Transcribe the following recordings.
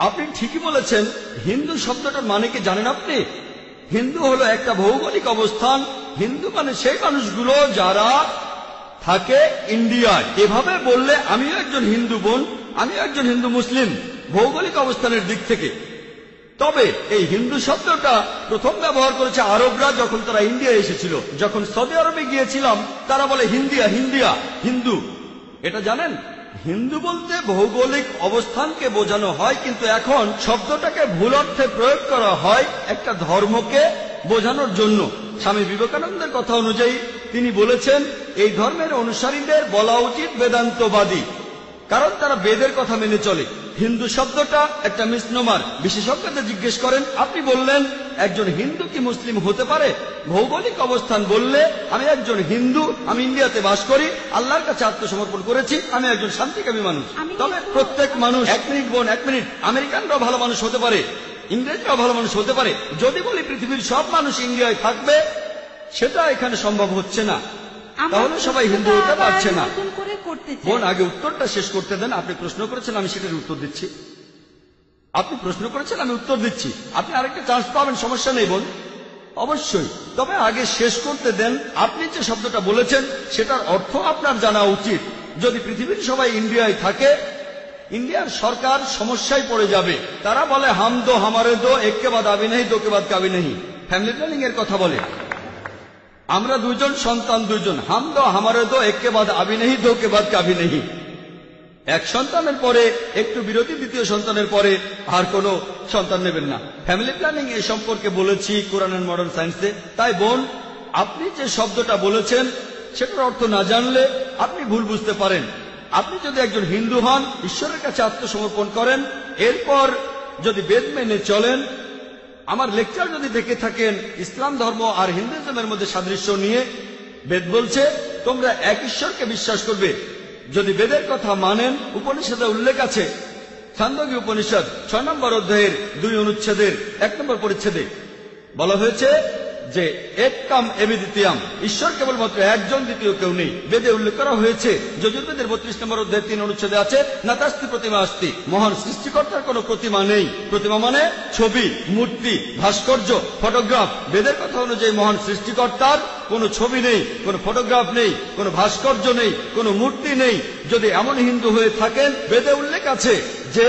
আপনি ঠিকই বলেছেন। হিন্দু শব্দটার মানে কি জানেন আপনি? হিন্দু হলো একটা ভৌগোলিক অবস্থান। হিন্দু মানে সেই মানুষগুলো যারা থাকে ইন্ডিয়ায়। এভাবে বললে আমিও একজন হিন্দু বোন, আমিও একজন হিন্দু মুসলিম ভৌগোলিক অবস্থানের দিক থেকে। তবে এই হিন্দু শব্দটা প্রথম ব্যবহার করেছে আরবরা যখন তারা ইন্ডিয়া এসেছিল। যখন সৌদি আরবে গিয়েছিলাম তারা বলে হিন্দিয়া, হিন্দিয়া, হিন্দু। এটা জানেন, হিন্দু বলতে ভৌগোলিক অবস্থানকে বোঝানো হয়, কিন্তু এখন শব্দটাকে ভুল অর্থে প্রয়োগ করা হয় একটা ধর্মকে বোঝানোর জন্য। স্বামী বিবেকানন্দের কথা অনুযায়ী তিনি বলেছেন এই ধর্মের অনুসারীদের বলা উচিত বেদান্তবাদী, কারণ তারা বেদের কথা মেনে চলে। হিন্দু শব্দটা একটা মিসনোমার। বিশেষজ্ঞদের জিজ্ঞেস করেন, আপনি বললেন একজন হিন্দু কি মুসলিম হতে পারে? ভৌগোলিক অবস্থান বললে আমি একজন হিন্দু, আমি ইন্ডিয়াতে বাস করি, আল্লাহর কাছে আত্মসমর্পণ করেছি, আমি একজন শান্তিকামী মানুষ। তবে প্রত্যেক মানুষ, এক মিনিট বোন, এক মিনিট, আমেরিকানরাও ভালো মানুষ হতে পারে, ইংরেজরাও ভালো মানুষ হতে পারে। যদি বলি পৃথিবীর সব মানুষ ইন্ডিয়ায় থাকবে, সেটা এখানে সম্ভব হচ্ছে না। তাহলে সবাই হিন্দু হতে পারছে না। বোন, আগে উত্তরটা শেষ করতে দেন। আপনি প্রশ্ন করেছেন, আমি সেটার উত্তর দিচ্ছি। আপনি প্রশ্ন করেছেন, আমি উত্তর দিচ্ছি। আপনি আরেকটা চান্স পাবেন, সমস্যা নেই বোন, অবশ্যই। তবে আগে শেষ করতে দেন। আপনি যে শব্দটা বলেছেন সেটার অর্থ আপনার জানা উচিত। যদি পৃথিবীর সবাই ইন্ডিয়ায় থাকে, ইন্ডিয়ার সরকার সমস্যায় পড়ে যাবে। তারা বলে হাম দো হামারে দো, এককে বাদ আবি নেই, দোকে বাদ কাবি নেই। ফ্যামিলি প্ল্যানিং এর কথা বলে, আমরা দুজন সন্তান, দুজন, হাম দো হামারে দো, এককে বাদ আবি নেই, দোকে বাদ কাবি নেই। এক সন্তানের পরে একটু বিরতি, দ্বিতীয় সন্তানের পরে আর কোনো সন্তান নেবেন না। ফ্যামিলি প্ল্যানিং এ সম্পর্কে বলেছি কোরআন এন্ড মডার্ন সায়েন্সে। তাই বোন, আপনি যে শব্দটা বলেছেন সেটার অর্থ না জানলে আপনি ভুল বুঝতে পারেন। আপনি যদি একজন হিন্দু হন, ঈশ্বরের কাছে আত্মসমর্পণ করেন, এরপর যদি বেদ মেনে চলেন, আমার লেকচার যদি দেখে থাকেন ইসলাম ধর্ম আর হিন্দুইজমের মধ্যে সাদৃশ্য নিয়ে, বেদ বলছে তোমরা এক ঈশ্বরকে বিশ্বাস করবে। যদি বেদের কথা মানেন, উপনিষদে উল্লেখ আছে, ছান্দোগ্য উপনিষদ 6 নম্বর অধ্যায়ের 2 অনুচ্ছেদের 1 নম্বর পরিচ্ছেদে বলা হয়েছে যে একম এবি দ্বিতীয়াম, ঈশ্বর কেবলমাত্র একজন, দ্বিতীয় কেউ নেই। বেদে উল্লেখ করা হয়েছে, যজুর্বেদের 32 নম্বর অধ্যায়ের 3 অনুচ্ছেদে আছে, নাতাস্তি প্রতিমা আস্তি, মহান সৃষ্টিকর্তার কোনো প্রতিমা নেই। প্রতিমা মানে ছবি, মূর্তি, ভাস্কর্য, ফটোগ্রাফ। বেদের কথা অনুযায়ী মহান সৃষ্টিকর্তার কোনো ছবি নেই, কোনো ফটোগ্রাফ নেই, কোনো ভাস্কর্য নেই, কোনো মূর্তি নেই। যদি এমন হিন্দু হয়ে থাকেন, বেদে উল্লেখ আছে যে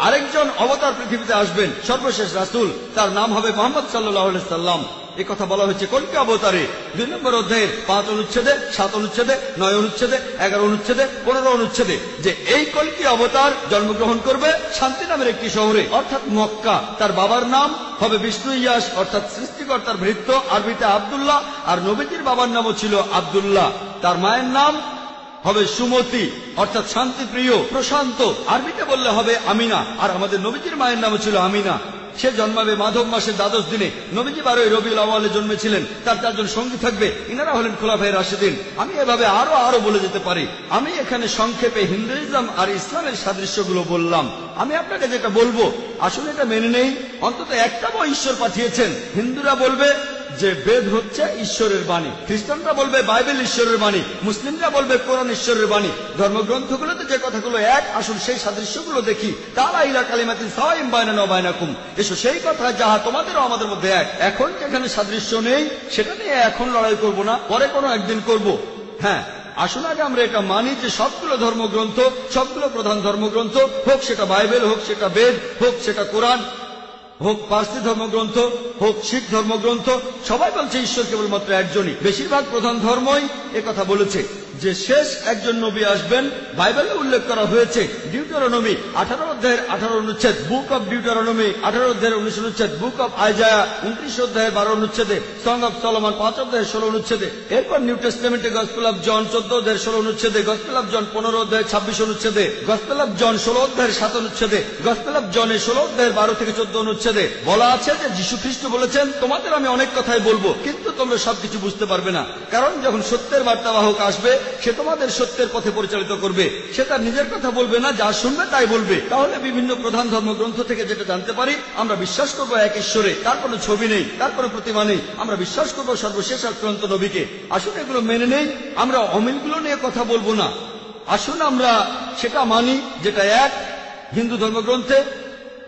আরেকজন অবতার পৃথিবীতে আসবেন, সর্বশেষ রাসূল, তার নাম হবে মুহাম্মদ সাল্লাল্লাহু আলাইহি সাল্লাম। এই কথা বলা হয়েছে কল্কি অবতারে 2 নম্বর অধ্যায়ের 5 অনুচ্ছেদে, 7 অনুচ্ছেদে, 9 অনুচ্ছেদে, 11 অনুচ্ছেদে, 15 অনুচ্ছেদে, যে এই কল্কি অবতার জন্মগ্রহণ করবে শান্তি নামের একটি শহরে, অর্থাৎ মক্কা। তার বাবার নাম হবে বিষ্ণু ইয়াস, অর্থাৎ সৃষ্টিকর্তার ভৃত্য, আরবিতে আব্দুল্লাহ। আর নবীজির বাবার নামও ছিল আব্দুল্লাহ। তার মায়ের নাম হবে সুমতি, অর্থাৎ শান্তিপ্রিয়, প্রশান্ত। আরবিতে বললে হবে আমিনা। আর আমাদের নবীজির মায়ের নামও ছিল আমিনা। সে জন্মাবে মাধব মাসের 12 দিনে। নবীজি 12 রবিউল আউয়ালে জন্মেছিলেন। তার 4 জন সঙ্গী থাকবে, ইনারা হলেন খোলাফায়ে রাশিদিন। আমি এভাবে আরো বলে যেতে পারি। আমি এখানে সংক্ষেপে হিন্দুইজম আর ইসলামের সাদৃশ্যগুলো বললাম। আমি আপনাকে যেটা বলবো, আসলে এটা মেনে নেই। অন্তত একটা বই ঈশ্বর পাঠিয়েছেন। হিন্দুরা বলবে যে বেদ হচ্ছে ঈশ্বরের বাণী, খ্রিস্টানরা বলবে বাইবেল ঈশ্বরের বাণী, মুসলিমরা বলবে কোরআন ঈশ্বরের বাণী। ধর্মগ্রন্থগুলোতে যে কথাগুলো এক, আসল সেই সাদৃশ্যগুলো দেখি। তাআলা ইলা কালিমাতিন সাওয়াইন বাইনানা ওয়া বাইনাকুম, এসো সেই কথা যাহা তোমাদেরও আমাদের মধ্যে এক। এখন যেখানে সাদৃশ্য নেই সেটা নিয়ে এখন লড়াই করব না, পরে কোনো একদিন করব। হ্যাঁ, আসুন আগে আমরা এটা মানি যে সবগুলো ধর্মগ্রন্থ, সবগুলো প্রধান ধর্মগ্রন্থ, হোক সেটা বাইবেল, হোক সেটা বেদ, হোক সেটা কোরআন, হোক পার্সি ধর্মগ্রন্থ, হোক শিখ ধর্মগ্রন্থ, সবাই বলছে ঈশ্বর কেবলমাত্র একজনই। বেশিরভাগ প্রধান ধর্মই একথা বলেছে যে শেষ একজন নবী আসবেন। বাইবেলে উল্লেখ করা হয়েছে ডিউটেরোনমি 18 অধ্যায়ের 18 অনুচ্ছেদ, বুক অব ডিউটেরোনমি 18 অধ্যায়ের 19 অনুচ্ছেদ, বুক অব আইজায়া 29 অধ্যায়ের 12 অনুচ্ছেদে, সং অব সলোমন 5 অধ্যায়ের 16 অনুচ্ছেদে। এরপর নিউ টেস্টামেন্টে গসপেল অব জন 14 অধ্যায়ের 16 অনুচ্ছেদে, গসপেল অব জন 15 অধ্যায়ের 26 অনুচ্ছেদে, গসপেল অব জন 16 অধ্যায়ের 7 অনুচ্ছেদে, গসপেল অব জনে 16 অধ্যায়ের 12 থেকে 14 অনুচ্ছেদে বলা আছে যে যীশু খ্রিস্ট বলেছেন, তোমাদের আমি অনেক কথাই বলবো, কিন্তু তোমরা সবকিছু বুঝতে পারবে না। কারণ যখন সত্যের বার্তাবাহক আসবে, সে তোমাদের সত্যের পথে পরিচালিত করবে। সে তার নিজের কথা বলবে না, যা শুনবে তাই বলবে। তাহলে বিভিন্ন প্রধান ধর্মগ্রন্থ থেকে যেটা জানতে পারি, আমরা বিশ্বাস করবো এক ঈশ্বরে, তার কোনো ছবি নেই, তার কোনো প্রতিমা নেই। আমরা বিশ্বাস করবো সর্বশেষ আর চূড়ান্ত নবীকে। আসুন এগুলো মেনে নেই, আমরা অমিলগুলো নিয়ে কথা বলবো না। আসুন আমরা সেটা মানি যেটা এক হিন্দু ধর্মগ্রন্থে,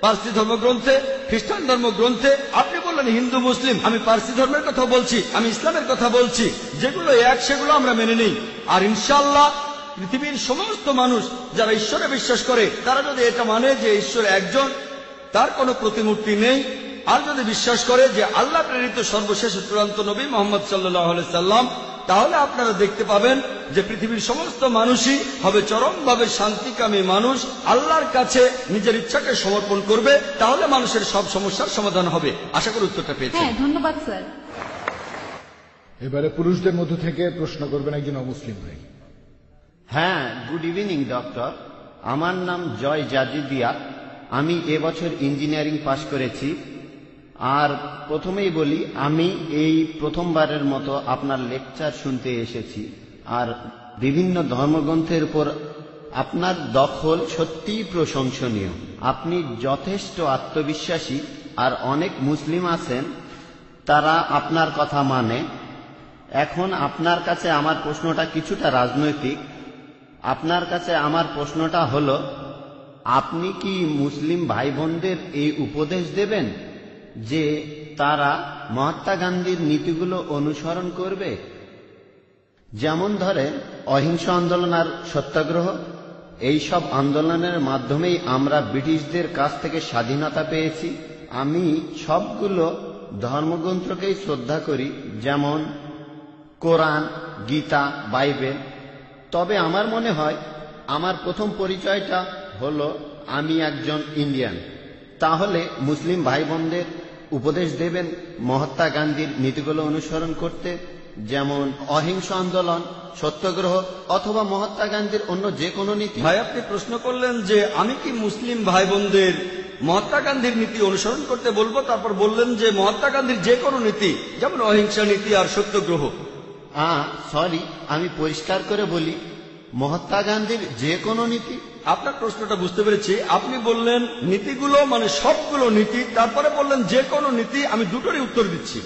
পার্সি ধর্মগ্রন্থে, খ্রিস্টান ধর্মগ্রন্থে। আপনি বললেন হিন্দু মুসলিম, আমি পার্সি ধর্মের কথা বলছি, আমি ইসলামের কথা বলছি। যেগুলো এক সেগুলো আমরা মেনে নিই। আর ইনশাআল্লাহ পৃথিবীর সমস্ত মানুষ যারা ঈশ্বরে বিশ্বাস করে, তারা যদি এটা মানে যে ঈশ্বর একজন, তার কোনো প্রতিমূর্তি নেই, আর যদি বিশ্বাস করে যে আল্লাহ প্রেরিত সর্বশেষ চূড়ান্ত নবী মোহাম্মদ সাল্লাল্লাহু আলাইহি সাল্লাম, তাহলে আপনারা দেখতে পাবেন যে পৃথিবীর সমস্ত মানুষই হবে চরমভাবে শান্তিকামী মানুষ, আল্লাহর কাছে নিজের ইচ্ছাকে সমর্পণ করবে। তাহলে মানুষের সব সমস্যার সমাধান হবে। আশা করি উত্তরটা পেয়েছেন। হ্যাঁ, ধন্যবাদ স্যার। এবারে পুরুষদের মধ্য থেকে প্রশ্ন করবেন একজন অমুসলিম ভাই। হ্যাঁ, গুড ইভিনিং ডক্টর। আমার নাম জয় জাজিদিয়া। আমি এবছর ইঞ্জিনিয়ারিং পাশ করেছি। আর প্রথমেই বলি, আমি এই প্রথমবারের মতো আপনার লেকচার শুনতে এসেছি। আর বিভিন্ন ধর্মগ্রন্থের উপর আপনার দখল সত্যিই প্রশংসনীয়। আপনি যথেষ্ট আত্মবিশ্বাসী, আর অনেক মুসলিম আছেন তারা আপনার কথা মানে। এখন আপনার কাছে আমার প্রশ্নটা কিছুটা রাজনৈতিক। আপনার কাছে আমার প্রশ্নটা হলো, আপনি কি মুসলিম ভাই বোনদের এই উপদেশ দেবেন যে তারা মহাত্মা গান্ধীর নীতিগুলো অনুসরণ করবে? যেমন ধরে অহিংস আন্দোলন আর সত্যাগ্রহ, এই সব আন্দোলনের মাধ্যমেই আমরা ব্রিটিশদের কাছ থেকে স্বাধীনতা পেয়েছি। আমি সবগুলো ধর্মগ্রন্থকেই শ্রদ্ধা করি, যেমন কোরআন, গীতা, বাইবেল। তবে আমার মনে হয় আমার প্রথম পরিচয়টা হলো আমি একজন ইন্ডিয়ান। তাহলে মুসলিম ভাই বোনদের উপদেশ দেবেন মহাত্মা গান্ধীর নীতিগুলো অনুসরণ করতে, যেমন অহিংস আন্দোলন, সত্যাগ্রহ, অথবা মহাত্মা গান্ধীর অন্য যে কোনো নীতি? ভাই, আপনি প্রশ্ন করলেন যে আমি কি মুসলিম ভাই বোনদের মহাত্মা গান্ধীর নীতি অনুসরণ করতে বলবো, তারপর বললেন যে মহাত্মা গান্ধীর যে কোনো নীতি, যেমন অহিংসা নীতি আর সত্যগ্রহ। সরি, আমি পরিষ্কার করে বলি, মহাত্মা গান্ধীর যে কোনো নীতি। আপনার প্রশ্নটা বুঝতে পেরেছি। আপনি বললেন নীতিগুলো মানে সবগুলো নীতি, তারপরে বললেন যে কোনো নীতি। আমি দুটোরই উত্তর দিচ্ছি।